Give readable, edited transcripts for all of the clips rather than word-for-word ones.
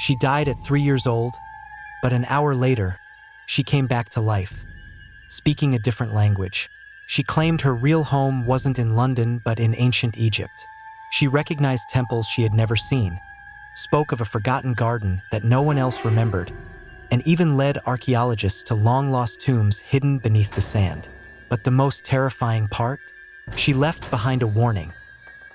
She died at 3 years old, but an hour later, she came back to life, speaking a different language. She claimed her real home wasn't in London but in ancient Egypt. She recognized temples she had never seen, spoke of a forgotten garden that no one else remembered, and even led archaeologists to long-lost tombs hidden beneath the sand. But the most terrifying part? She left behind a warning,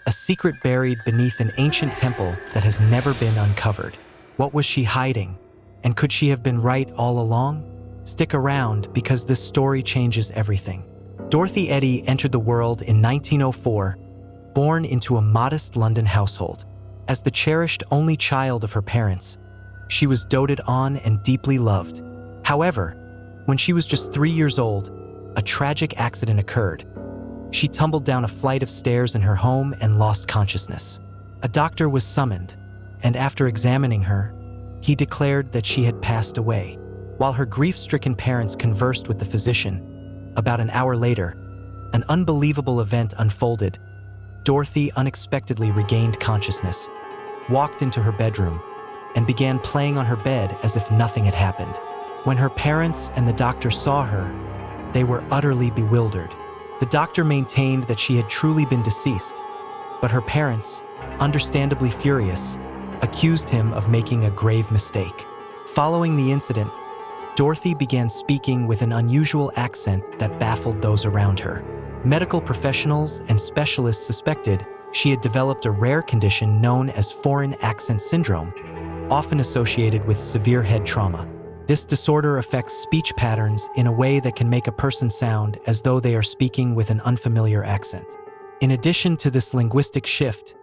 a secret buried beneath an ancient temple that has never been uncovered. What was she hiding? And could she have been right all along? Stick around, because this story changes everything. Dorothy Eddy entered the world in 1904, born into a modest London household. As the cherished only child of her parents, she was doted on and deeply loved. However, when she was just 3 years old, a tragic accident occurred. She tumbled down a flight of stairs in her home and lost consciousness. A doctor was summoned, and after examining her, he declared that she had passed away. While her grief-stricken parents conversed with the physician, about an hour later, an unbelievable event unfolded. Dorothy unexpectedly regained consciousness, walked into her bedroom, and began playing on her bed as if nothing had happened. When her parents and the doctor saw her, they were utterly bewildered. The doctor maintained that she had truly been deceased, but her parents, understandably furious, accused him of making a grave mistake. Following the incident, Dorothy began speaking with an unusual accent that baffled those around her. Medical professionals and specialists suspected she had developed a rare condition known as foreign accent syndrome, often associated with severe head trauma. This disorder affects speech patterns in a way that can make a person sound as though they are speaking with an unfamiliar accent. In addition to this linguistic shift,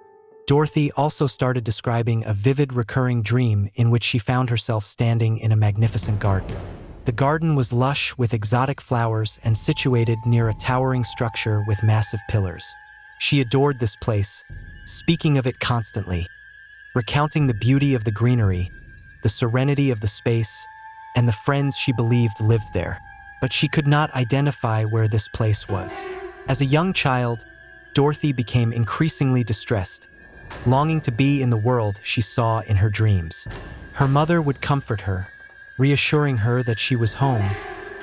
Dorothy also started describing a vivid recurring dream in which she found herself standing in a magnificent garden. The garden was lush with exotic flowers and situated near a towering structure with massive pillars. She adored this place, speaking of it constantly, recounting the beauty of the greenery, the serenity of the space, and the friends she believed lived there. But she could not identify where this place was. As a young child, Dorothy became increasingly distressed, longing to be in the world she saw in her dreams. Her mother would comfort her, reassuring her that she was home,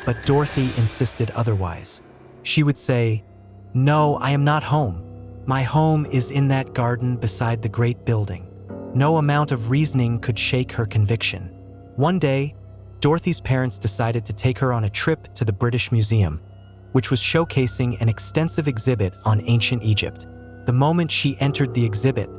but Dorothy insisted otherwise. She would say, "No, I am not home. My home is in that garden beside the great building." No amount of reasoning could shake her conviction. One day, Dorothy's parents decided to take her on a trip to the British Museum, which was showcasing an extensive exhibit on ancient Egypt. The moment she entered the exhibit,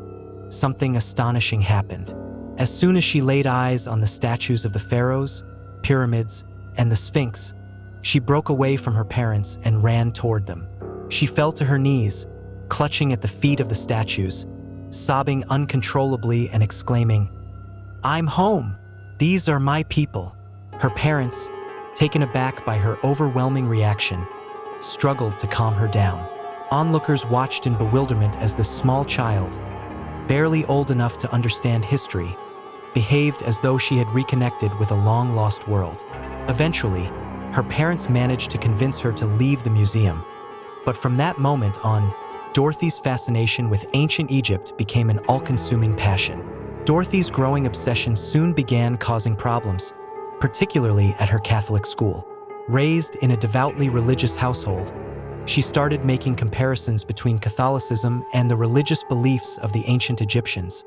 something astonishing happened. As soon as she laid eyes on the statues of the pharaohs, pyramids, and the Sphinx, she broke away from her parents and ran toward them. She fell to her knees, clutching at the feet of the statues, sobbing uncontrollably and exclaiming, "I'm home! These are my people." Her parents, taken aback by her overwhelming reaction, struggled to calm her down. Onlookers watched in bewilderment as this small child, barely old enough to understand history, behaved as though she had reconnected with a long-lost world. Eventually, her parents managed to convince her to leave the museum. But from that moment on, Dorothy's fascination with ancient Egypt became an all-consuming passion. Dorothy's growing obsession soon began causing problems, particularly at her Catholic school. Raised in a devoutly religious household, she started making comparisons between Catholicism and the religious beliefs of the ancient Egyptians,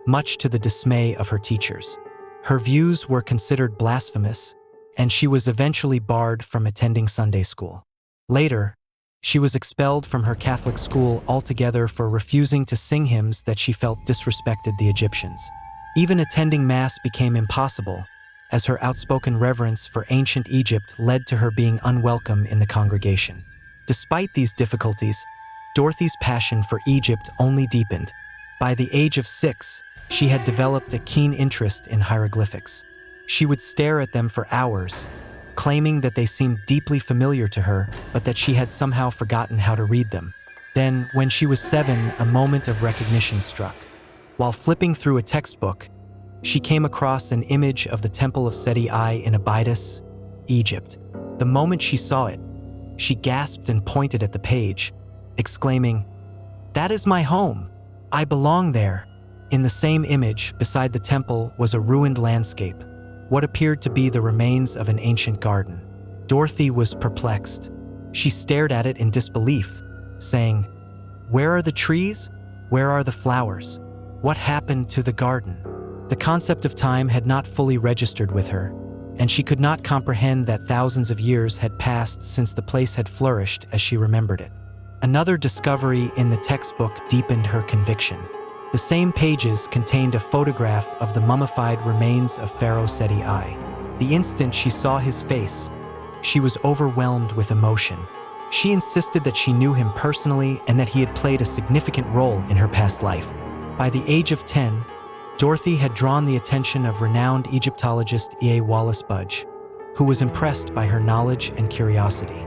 much to the dismay of her teachers. Her views were considered blasphemous, and she was eventually barred from attending Sunday school. Later, she was expelled from her Catholic school altogether for refusing to sing hymns that she felt disrespected the Egyptians. Even attending Mass became impossible, as her outspoken reverence for ancient Egypt led to her being unwelcome in the congregation. Despite these difficulties, Dorothy's passion for Egypt only deepened. By the age of 6, she had developed a keen interest in hieroglyphics. She would stare at them for hours, claiming that they seemed deeply familiar to her, but that she had somehow forgotten how to read them. Then, when she was 7, a moment of recognition struck. While flipping through a textbook, she came across an image of the Temple of Seti I in Abydos, Egypt. The moment she saw it, she gasped and pointed at the page, exclaiming, "That is my home! I belong there!" In the same image, beside the temple, was a ruined landscape, what appeared to be the remains of an ancient garden. Dorothy was perplexed. She stared at it in disbelief, saying, "Where are the trees? Where are the flowers? What happened to the garden?" The concept of time had not fully registered with her, and she could not comprehend that thousands of years had passed since the place had flourished as she remembered it. Another discovery in the textbook deepened her conviction. The same pages contained a photograph of the mummified remains of Pharaoh Seti I. The instant she saw his face, she was overwhelmed with emotion. She insisted that she knew him personally and that he had played a significant role in her past life. By the age of 10, Dorothy had drawn the attention of renowned Egyptologist E. A. Wallace Budge, who was impressed by her knowledge and curiosity.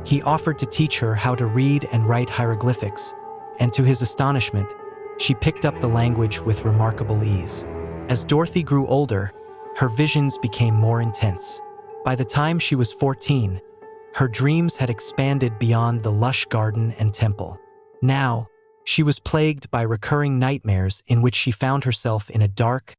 He offered to teach her how to read and write hieroglyphics, and to his astonishment, she picked up the language with remarkable ease. As Dorothy grew older, her visions became more intense. By the time she was 14, her dreams had expanded beyond the lush garden and temple. Now, she was plagued by recurring nightmares in which she found herself in a dark,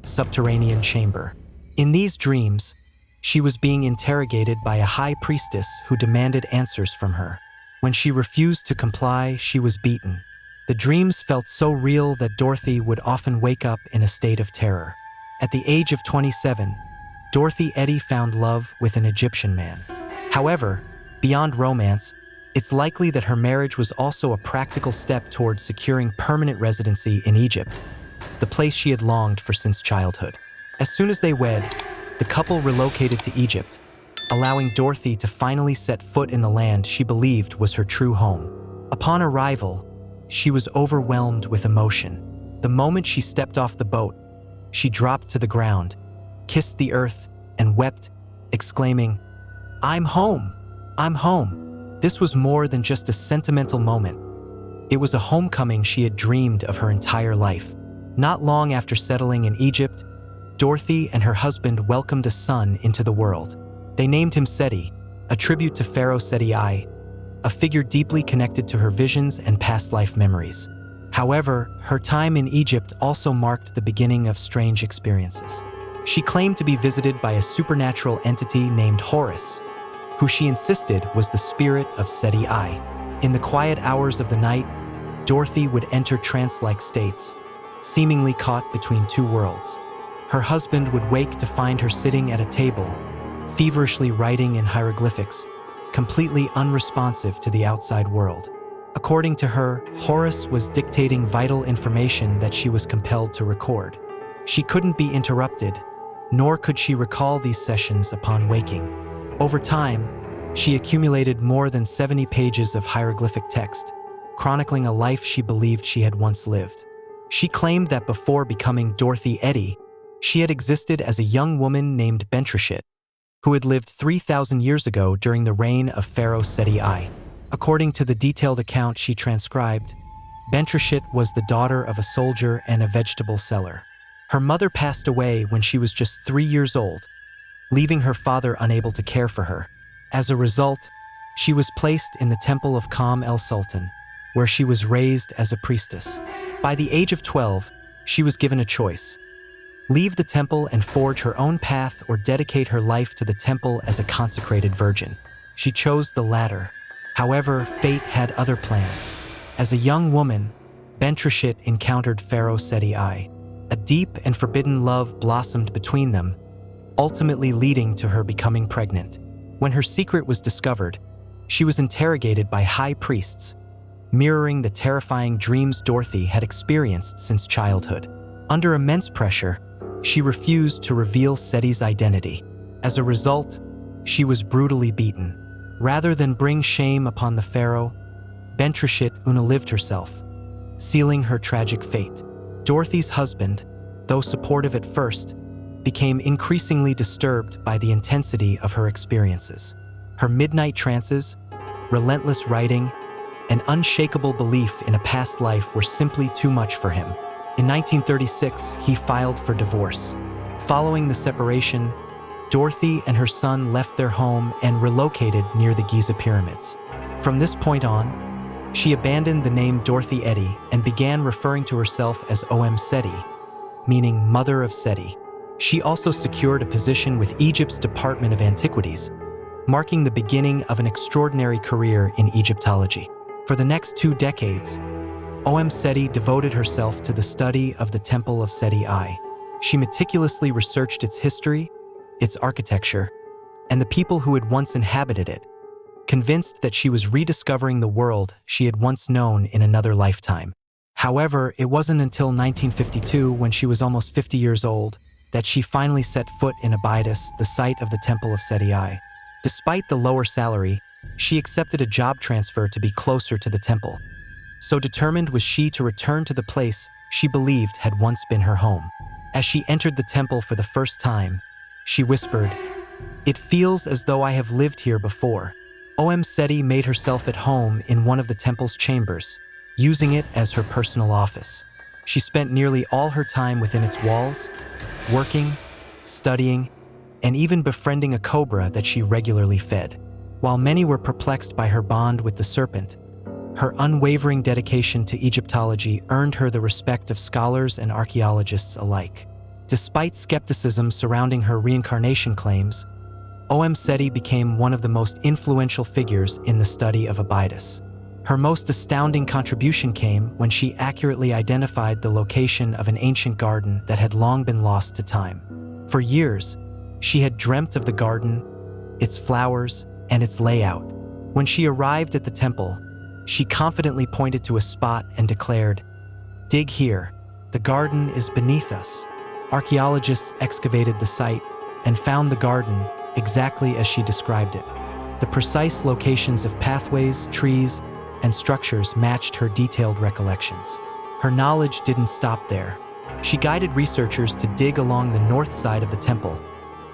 subterranean chamber. In these dreams, she was being interrogated by a high priestess who demanded answers from her. When she refused to comply, she was beaten. The dreams felt so real that Dorothy would often wake up in a state of terror. At the age of 27, Dorothy Eddy found love with an Egyptian man. However, beyond romance, it's likely that her marriage was also a practical step towards securing permanent residency in Egypt, the place she had longed for since childhood. As soon as they wed, the couple relocated to Egypt, allowing Dorothy to finally set foot in the land she believed was her true home. Upon arrival, she was overwhelmed with emotion. The moment she stepped off the boat, she dropped to the ground, kissed the earth, and wept, exclaiming, "I'm home! I'm home!" This was more than just a sentimental moment. It was a homecoming she had dreamed of her entire life. Not long after settling in Egypt, Dorothy and her husband welcomed a son into the world. They named him Seti, a tribute to Pharaoh Seti I, a figure deeply connected to her visions and past life memories. However, her time in Egypt also marked the beginning of strange experiences. She claimed to be visited by a supernatural entity named Horus, who she insisted was the spirit of Seti I. In the quiet hours of the night, Dorothy would enter trance-like states, seemingly caught between two worlds. Her husband would wake to find her sitting at a table, feverishly writing in hieroglyphics, completely unresponsive to the outside world. According to her, Horus was dictating vital information that she was compelled to record. She couldn't be interrupted, nor could she recall these sessions upon waking. Over time, she accumulated more than 70 pages of hieroglyphic text, chronicling a life she believed she had once lived. She claimed that before becoming Dorothy Eddy, she had existed as a young woman named Bentrishit, who had lived 3,000 years ago during the reign of Pharaoh Seti I. According to the detailed account she transcribed, Bentrishit was the daughter of a soldier and a vegetable seller. Her mother passed away when she was just 3 years old, leaving her father unable to care for her. As a result, she was placed in the temple of Kam el-Sultan, where she was raised as a priestess. By the age of 12, she was given a choice: leave the temple and forge her own path, or dedicate her life to the temple as a consecrated virgin. She chose the latter. However, fate had other plans. As a young woman, Bentrishit encountered Pharaoh Seti I. A deep and forbidden love blossomed between them, ultimately leading to her becoming pregnant. When her secret was discovered, she was interrogated by high priests, mirroring the terrifying dreams Dorothy had experienced since childhood. Under immense pressure, she refused to reveal Seti's identity. As a result, she was brutally beaten. Rather than bring shame upon the pharaoh, Bentrishit unalived herself, sealing her tragic fate. Dorothy's husband, though supportive at first, became increasingly disturbed by the intensity of her experiences. Her midnight trances, relentless writing, and unshakable belief in a past life were simply too much for him. In 1936, he filed for divorce. Following the separation, Dorothy and her son left their home and relocated near the Giza pyramids. From this point on, She abandoned the name Dorothy Eddy and began referring to herself as Om Seti, meaning Mother of Seti. She also secured a position with Egypt's Department of Antiquities, marking the beginning of an extraordinary career in Egyptology. For the next 2 decades, Om Seti devoted herself to the study of the Temple of Seti I. She meticulously researched its history, its architecture, and the people who had once inhabited it, convinced that she was rediscovering the world she had once known in another lifetime. However, it wasn't until 1952, when she was almost 50 years old, that she finally set foot in Abydos, the site of the Temple of Seti I. Despite the lower salary, she accepted a job transfer to be closer to the temple. So determined was she to return to the place she believed had once been her home. As she entered the temple for the first time, she whispered, "It feels as though I have lived here before." Om Seti made herself at home in one of the temple's chambers, using it as her personal office. She spent nearly all her time within its walls, working, studying, and even befriending a cobra that she regularly fed. While many were perplexed by her bond with the serpent, her unwavering dedication to Egyptology earned her the respect of scholars and archaeologists alike. Despite skepticism surrounding her reincarnation claims, Om Seti became one of the most influential figures in the study of Abydos. Her most astounding contribution came when she accurately identified the location of an ancient garden that had long been lost to time. For years, she had dreamt of the garden, its flowers, and its layout. When she arrived at the temple, she confidently pointed to a spot and declared, "Dig here, the garden is beneath us." Archaeologists excavated the site and found the garden exactly as she described it. The precise locations of pathways, trees, and structures matched her detailed recollections. Her knowledge didn't stop there. She guided researchers to dig along the north side of the temple,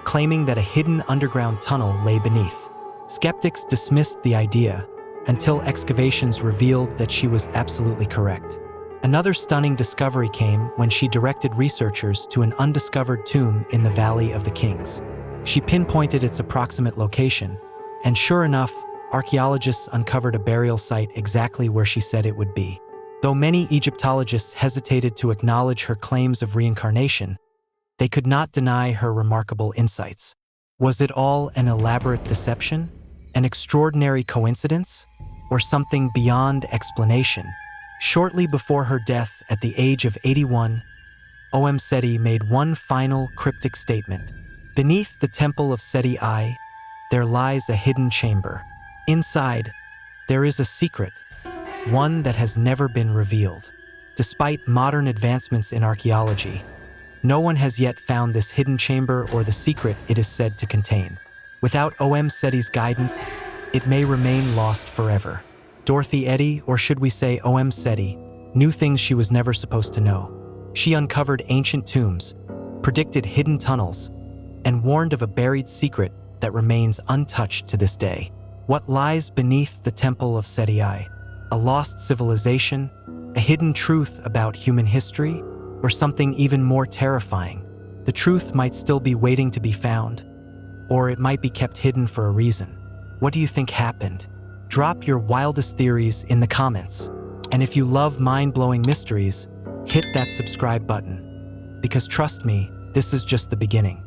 claiming that a hidden underground tunnel lay beneath. Skeptics dismissed the idea until excavations revealed that she was absolutely correct. Another stunning discovery came when she directed researchers to an undiscovered tomb in the Valley of the Kings. She pinpointed its approximate location, and sure enough, archaeologists uncovered a burial site exactly where she said it would be. Though many Egyptologists hesitated to acknowledge her claims of reincarnation, they could not deny her remarkable insights. Was it all an elaborate deception, an extraordinary coincidence, or something beyond explanation? Shortly before her death at the age of 81, Om Seti made one final cryptic statement. "Beneath the Temple of Seti I, there lies a hidden chamber. Inside, there is a secret, one that has never been revealed." Despite modern advancements in archaeology, no one has yet found this hidden chamber or the secret it is said to contain. Without Om Seti's guidance, it may remain lost forever. Dorothy Eddy, or should we say Om Seti, knew things she was never supposed to know. She uncovered ancient tombs, predicted hidden tunnels, and warned of a buried secret that remains untouched to this day. What lies beneath the Temple of Seti I? A lost civilization? A hidden truth about human history? Or something even more terrifying? The truth might still be waiting to be found, or it might be kept hidden for a reason. What do you think happened? Drop your wildest theories in the comments. And if you love mind-blowing mysteries, hit that subscribe button. Because trust me, this is just the beginning.